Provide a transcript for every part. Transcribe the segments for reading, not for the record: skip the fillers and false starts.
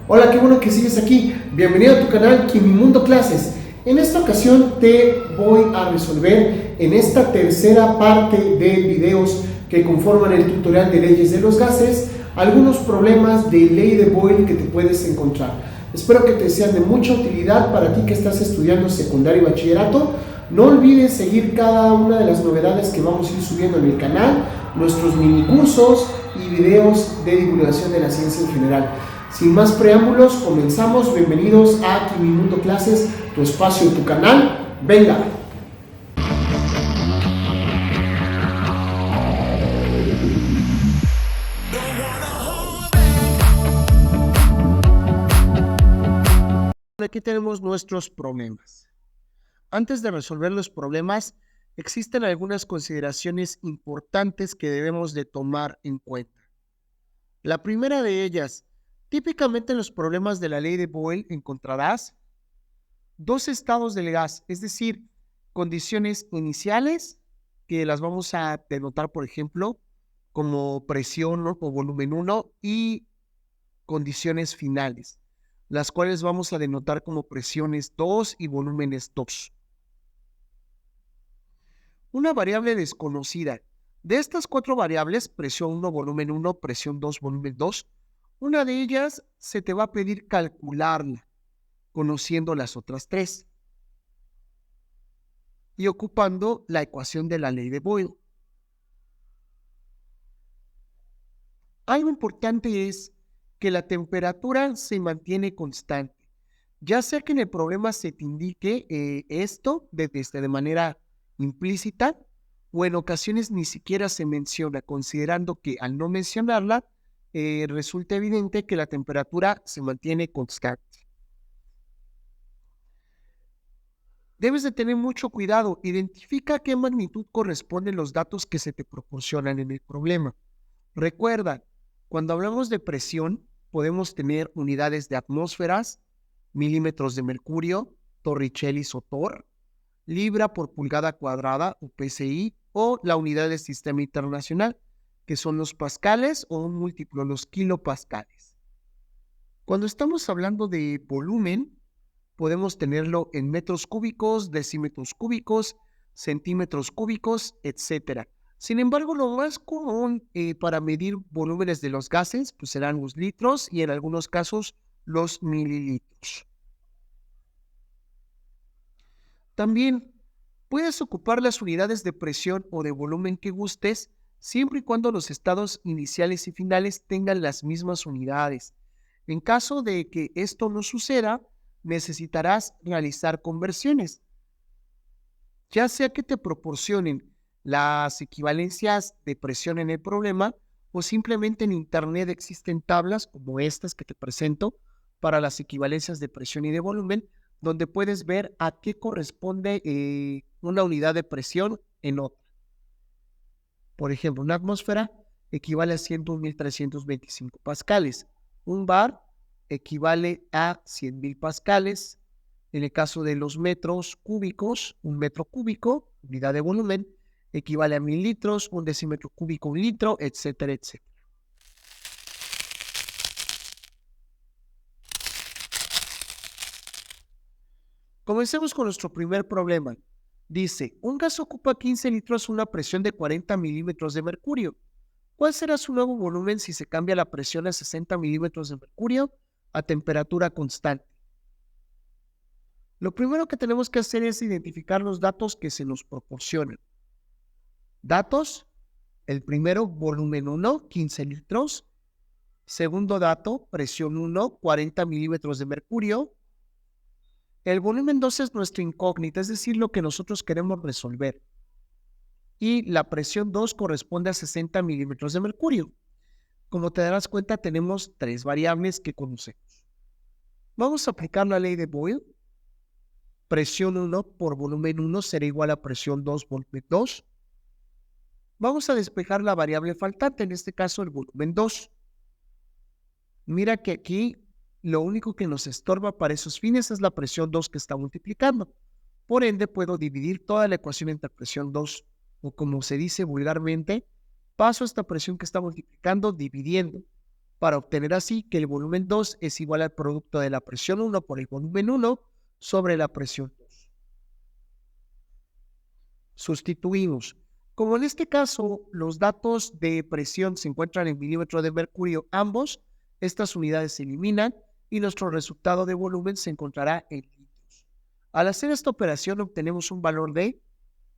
Hola, qué bueno que sigues aquí. Bienvenido a tu canal Quimimundo Clases. En esta ocasión te voy a resolver en esta tercera parte de videos que conforman el tutorial de leyes de los gases algunos problemas de ley de Boyle que te puedes encontrar. Espero que te sean de mucha utilidad para ti que estás estudiando secundaria y bachillerato. No olvides seguir cada una de las novedades que vamos a ir subiendo en el canal, nuestros mini cursos y videos de divulgación de la ciencia en general. Sin más preámbulos, comenzamos. Bienvenidos a Quimimundo Clases, tu espacio, tu canal. ¡Venga! Aquí tenemos nuestros problemas. Antes de resolver los problemas, existen algunas consideraciones importantes que debemos de tomar en cuenta. La primera de ellas, típicamente en los problemas de la ley de Boyle encontrarás dos estados del gas, es decir, condiciones iniciales, que las vamos a denotar, por ejemplo, como presión o volumen 1, y condiciones finales, las cuales vamos a denotar como presiones 2 y volúmenes 2. Una variable desconocida. De estas cuatro variables, presión 1, volumen 1, presión 2, volumen 2, una de ellas se te va a pedir calcularla, conociendo las otras tres y ocupando la ecuación de la ley de Boyle. Algo importante es que la temperatura se mantiene constante, ya sea que en el problema se te indique esto de manera implícita, o en ocasiones ni siquiera se menciona, considerando que al no mencionarla, resulta evidente que la temperatura se mantiene constante. Debes de tener mucho cuidado. Identifica a qué magnitud corresponden los datos que se te proporcionan en el problema. Recuerda, cuando hablamos de presión, podemos tener unidades de atmósferas, milímetros de mercurio, torricellis o torr, libra por pulgada cuadrada o PSI, o la unidad del sistema internacional, que son los pascales o un múltiplo, los kilopascales. Cuando estamos hablando de volumen, podemos tenerlo en metros cúbicos, decímetros cúbicos, centímetros cúbicos, etc. Sin embargo, lo más común para medir volúmenes de los gases pues serán los litros y en algunos casos los mililitros. También puedes ocupar las unidades de presión o de volumen que gustes, siempre y cuando los estados iniciales y finales tengan las mismas unidades. En caso de que esto no suceda, necesitarás realizar conversiones, ya sea que te proporcionen las equivalencias de presión en el problema o simplemente en internet existen tablas como estas que te presento para las equivalencias de presión y de volumen, donde puedes ver a qué corresponde una unidad de presión en otra. Por ejemplo, una atmósfera equivale a 101.325 pascales. Un bar equivale a 100.000 pascales. En el caso de los metros cúbicos, un metro cúbico, unidad de volumen, equivale a 1.000 litros, un decímetro cúbico, un litro, etcétera, etcétera. Comencemos con nuestro primer problema. Dice, un gas ocupa 15 litros a una presión de 40 milímetros de mercurio. ¿Cuál será su nuevo volumen si se cambia la presión a 60 milímetros de mercurio a temperatura constante? Lo primero que tenemos que hacer es identificar los datos que se nos proporcionan. Datos, el primero, volumen 1, 15 litros. Segundo dato, presión 1, 40 milímetros de mercurio. El volumen 2 es nuestra incógnita, es decir, lo que nosotros queremos resolver. Y la presión 2 corresponde a 60 milímetros de mercurio. Como te darás cuenta, tenemos tres variables que conocemos. Vamos a aplicar la ley de Boyle. Presión 1 por volumen 1 será igual a presión 2 volumen 2. Vamos a despejar la variable faltante, en este caso el volumen 2. Mira que aquí lo único que nos estorba para esos fines es la presión 2 que está multiplicando. Por ende, puedo dividir toda la ecuación entre presión 2, o como se dice vulgarmente, paso esta presión que está multiplicando dividiendo. para obtener así que el volumen 2 es igual al producto de la presión 1 por el volumen 1 sobre la presión 2. Sustituimos. Como en este caso los datos de presión se encuentran en milímetros de mercurio ambos, estas unidades se eliminan y nuestro resultado de volumen se encontrará en litros. Al hacer esta operación obtenemos un valor de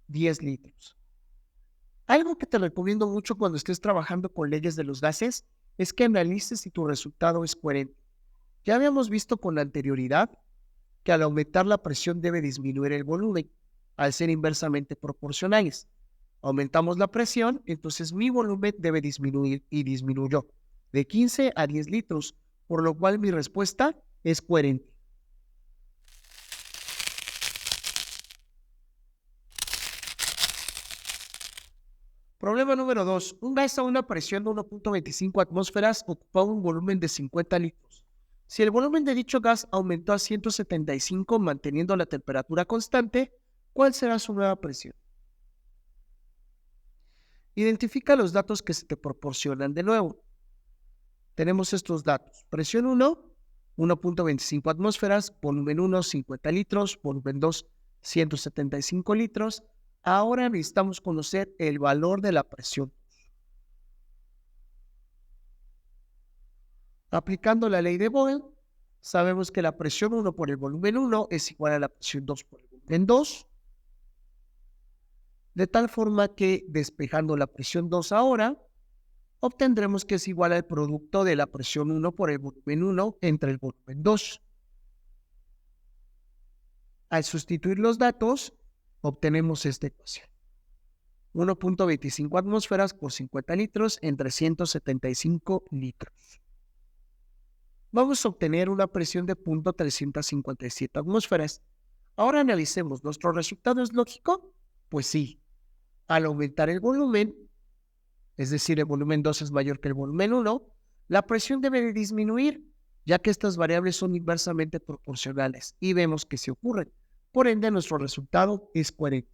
10 litros. Algo que te recomiendo mucho cuando estés trabajando con leyes de los gases es que analices si tu resultado es coherente. Ya habíamos visto con la anterioridad que al aumentar la presión debe disminuir el volumen, al ser inversamente proporcionales. Aumentamos la presión, entonces mi volumen debe disminuir y disminuyó de 15 a 10 litros, por lo cual mi respuesta es coherente. Problema número 2. Un gas a una presión de 1.25 atmósferas ocupaba un volumen de 50 litros. Si el volumen de dicho gas aumentó a 175 manteniendo la temperatura constante, ¿cuál será su nueva presión? Identifica los datos que se te proporcionan de nuevo. Tenemos estos datos. Presión 1, 1.25 atmósferas, volumen 1, 50 litros, volumen 2, 175 litros. Ahora necesitamos conocer el valor de la presión. Aplicando la ley de Boyle, sabemos que la presión 1 por el volumen 1 es igual a la presión 2 por el volumen 2, de tal forma que despejando la presión 2 ahora, obtendremos que es igual al producto de la presión 1 por el volumen 1 entre el volumen 2. Al sustituir los datos, obtenemos esta ecuación. 1.25 atmósferas por 50 litros entre 175 litros. Vamos a obtener una presión de 0.357 atmósferas. Ahora analicemos, ¿nuestro resultado es lógico? Pues sí. Al aumentar el volumen, es decir, el volumen 2 es mayor que el volumen 1, la presión debe de disminuir, ya que estas variables son inversamente proporcionales y vemos que se ocurren. Por ende, nuestro resultado es coherente.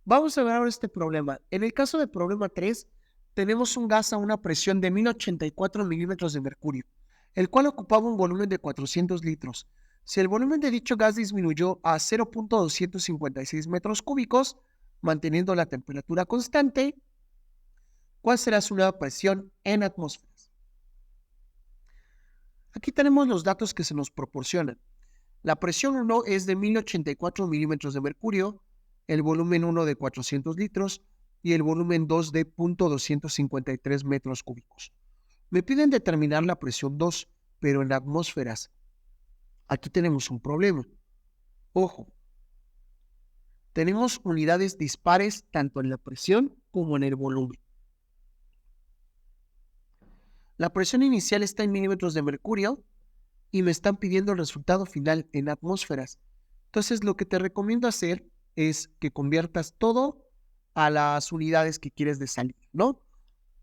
Vamos a ver ahora este problema. En el caso del problema 3, tenemos un gas a una presión de 1084 milímetros de mercurio, el cual ocupaba un volumen de 400 litros. Si el volumen de dicho gas disminuyó a 0.256 metros cúbicos, manteniendo la temperatura constante, ¿cuál será su nueva presión en atmósferas? Aquí tenemos los datos que se nos proporcionan. La presión 1 es de 1084 milímetros de mercurio, el volumen 1 de 400 litros y el volumen 2 de 0.253 metros cúbicos. Me piden determinar la presión 2, pero en atmósferas. Aquí tenemos un problema. Ojo, tenemos unidades dispares tanto en la presión como en el volumen. La presión inicial está en milímetros de mercurio y me están pidiendo el resultado final en atmósferas. Entonces, lo que te recomiendo hacer es que conviertas todo a las unidades que quieres de salida, ¿no?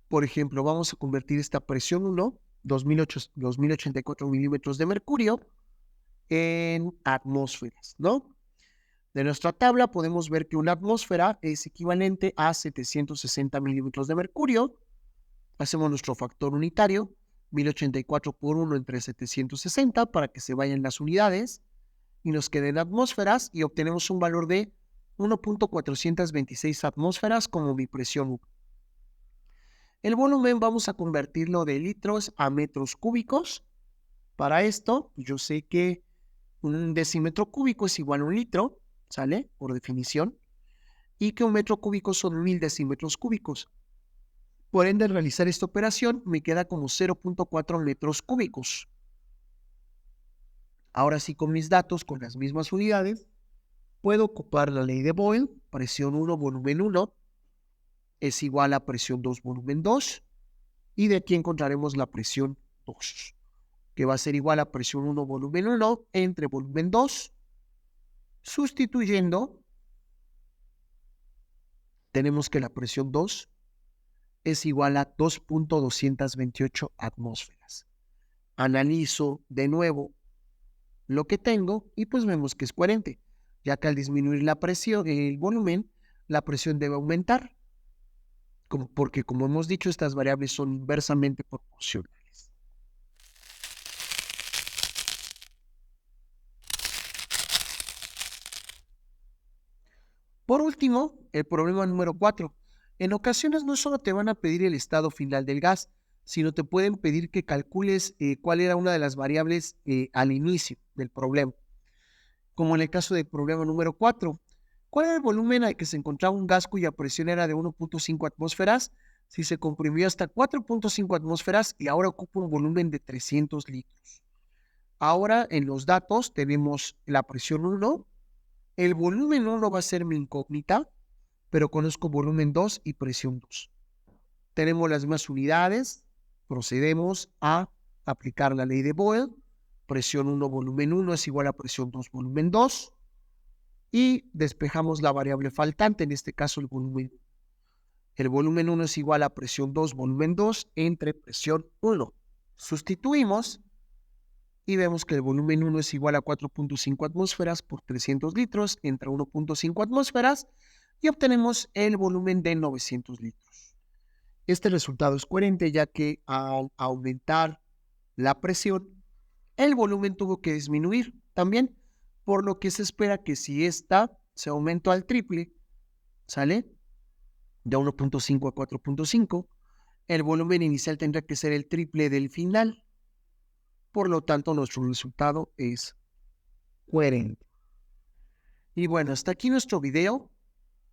Por ejemplo, vamos a convertir esta presión 1, 2084 milímetros de mercurio, en atmósferas, ¿no? De nuestra tabla podemos ver que una atmósfera es equivalente a 760 milímetros de mercurio. Hacemos nuestro factor unitario, 1084 por 1 entre 760 para que se vayan las unidades y nos queden atmósferas y obtenemos un valor de 1.426 atmósferas como mi presión 1. El volumen vamos a convertirlo de litros a metros cúbicos. Para esto, yo sé que un decímetro cúbico es igual a un litro, ¿sale? Por definición. Y que un metro cúbico son 1000 decímetros cúbicos. Por ende, al realizar esta operación, me queda como 0.4 metros cúbicos. Ahora sí, con mis datos, con las mismas unidades, puedo ocupar la ley de Boyle, presión 1, volumen 1, es igual a presión 2, volumen 2, y de aquí encontraremos la presión 2, que va a ser igual a presión 1, volumen 1, entre volumen 2, sustituyendo, tenemos que la presión 2 es igual a 2.228 atmósferas. Analizo de nuevo lo que tengo y pues vemos que es coherente. ya que al disminuir la presión, el volumen, la presión debe aumentar, porque como hemos dicho, estas variables son inversamente proporcionales. Por último, el problema número 4. En ocasiones no solo te van a pedir el estado final del gas, sino te pueden pedir que calcules cuál era una de las variables al inicio del problema. Como en el caso del problema número 4. ¿Cuál era el volumen al que se encontraba un gas cuya presión era de 1.5 atmósferas si se comprimió hasta 4.5 atmósferas y ahora ocupa un volumen de 300 litros? Ahora en los datos tenemos la presión 1, el volumen 1 va a ser mi incógnita, pero conozco volumen 2 y presión 2. Tenemos las mismas unidades, procedemos a aplicar la ley de Boyle, presión 1, volumen 1 es igual a presión 2, volumen 2, y despejamos la variable faltante, en este caso el volumen 1. El volumen 1 es igual a presión 2, volumen 2, entre presión 1. Sustituimos y vemos que el volumen 1 es igual a 4.5 atmósferas por 300 litros entre 1.5 atmósferas y obtenemos el volumen de 900 litros. Este resultado es coherente ya que al aumentar la presión, el volumen tuvo que disminuir también, por lo que se espera que si esta se aumentó al triple, ¿sale? De 1.5 a 4.5, el volumen inicial tendrá que ser el triple del final. Por lo tanto, nuestro resultado es coherente. Y bueno, hasta aquí nuestro video.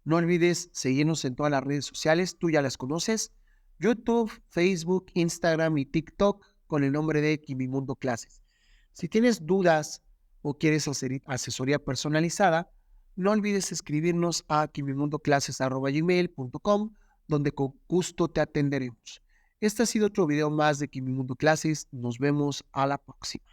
No olvides seguirnos en todas las redes sociales, tú ya las conoces. YouTube, Facebook, Instagram y TikTok con el nombre de Quimimundo Clases. Si tienes dudas o quieres asesoría personalizada, no olvides escribirnos a quimimundoclases@gmail.com, donde con gusto te atenderemos. Este ha sido otro video más de Quimimundo Clases. Nos vemos a la próxima.